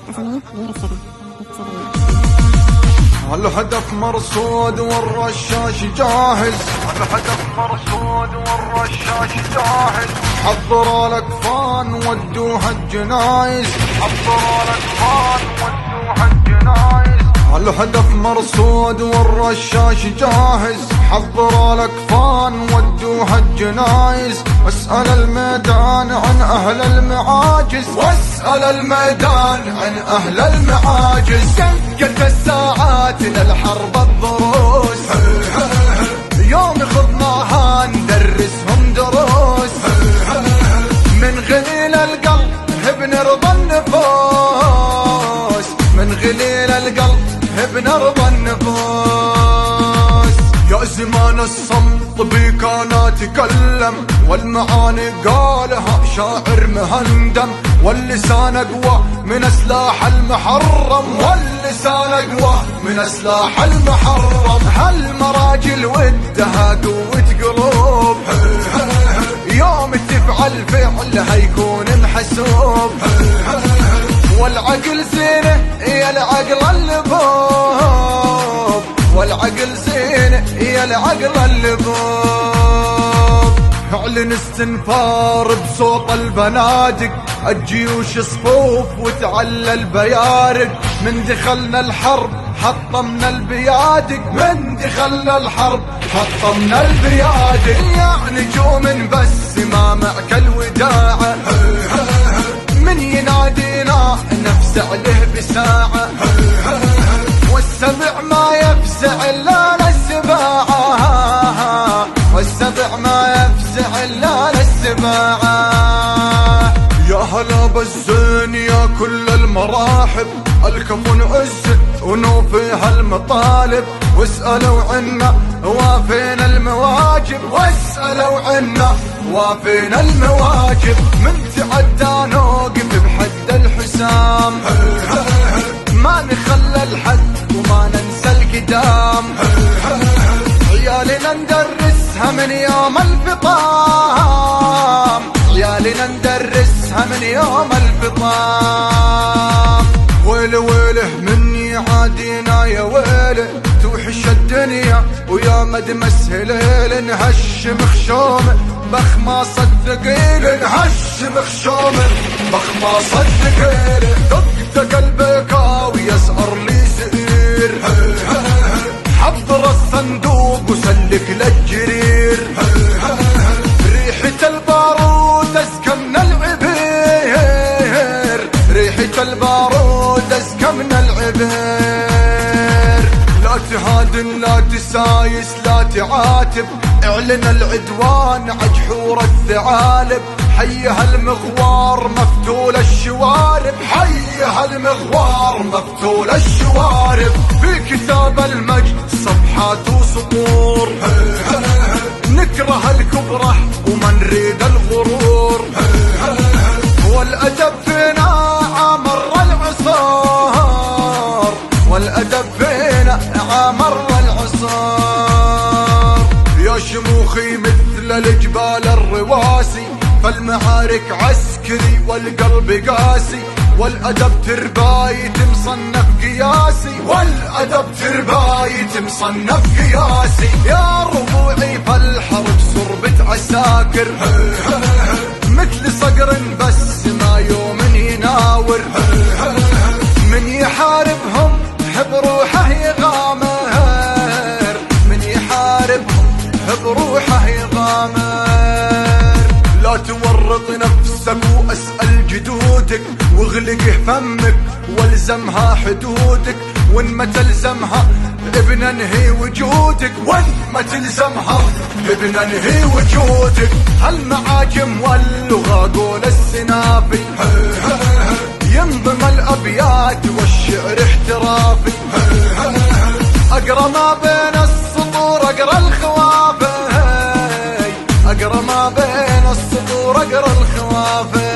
أسميه غير الشغل. الهدف مرصود والرشاش جاهز، الهدف مرصود والرشاش جاهز. حضروا الاكفان ودوها الجنايز، حضروا الاكفان ودوها الجنايز. الهدف مرصود والرشاش جاهز، حضروا الاكفان ودوها الجنايز. واسأل الميدان عن اهل المعاجز، واسأل الميدان عن اهل المعاجز. دقت الساعات للحرب الضروس، يوم خضناها ندرسهم دروس. من غليل القلب بنرضى النفوس، من غليل القلب بنرضى النفوس. يا زمان الصمت بيك انا تكلم، والمعاني قالها شاعر مهندم. واللسان اقوى من سلاح المحرم، واللسان اقوى من سلاح المحرم. هالمراجل ودها قوة قلوب، يوم تفعل فعلها يكون محسوب. والعقل زينه يا العقل اللبوب، والعقل زينه يا العقل اللبوب. اعلن استنفار بصوت البنادق، الجيوش صفوف وتعلى البيارق. من دخلنا الحرب حطمنا البيادق، من دخلنا الحرب حطمنا البيادق. يا نجوم بس ما معك الوداعة، من ينادينا نفزع له بساعة. والسبع ما يفزع الا للسباعة، والسبع ما يفزع الا للسباعة. يا هلا بالزين يا كل المراحب، الكفن عز ونوفيها المطالب. واسألوا عنا وافينا المواجب، واسألوا عنا وافينا المواجب. من تعدى نوقف بحد الحسام، ما نخلى الحد وما ننسى القدام. عيالنا ندرسها من يوم الفطام، عيالنا ندرسها من يوم الفطام. ويله ويله مني عادينا يا ويله، توحش الدنيا ويا مدمس هليل. نهش مخشومه بخماص الثقيل، نهش مخشومه بخماص الثقيل. دقت قلبك ويسأر لي زئير، حضر الصندوق وسلك للجرير. ريحة البارود أزكى من العبير، ريحة البارود أزكى من العبير. لا تهادن لا تسايس لا تعاتب، اعلن العدوان عجحور الثعالب. حيها المغوار مفتول الشوارب، حيها المغوار مفتول الشوارب. في كتاب المجد صفحات وسطور، نكره الكبره وما نريد الغرور. والأدب فينا عامر العصار، والأدب فينا عامر العصار. يا شموخي مثل الجبال الرواسي، فالمعارك عسكري والقلب قاسي. والأدب تربايت مصنف قياسي، والأدب تربايت مصنف قياسي. يا ربوعي فالحرب صربة عساكر، مثل صقر بس ما يوم يناور. من يحاربهم بروحه يغامر، من يحاربهم بروحه يغامر. لا تورط نفسك واسأل جدودك، واغلق فمك والزمها حدودك. وان ما تلزمها بننهي وجودك، وان ما تلزمها بننهي وجودك. هالمعاجم واللغة قول السنافي، ينظم الابيات والشعر احترافي. اقرا ما بين السطور اقرا الخوافي، اقرا ما بين السطور اقرا الخوافي.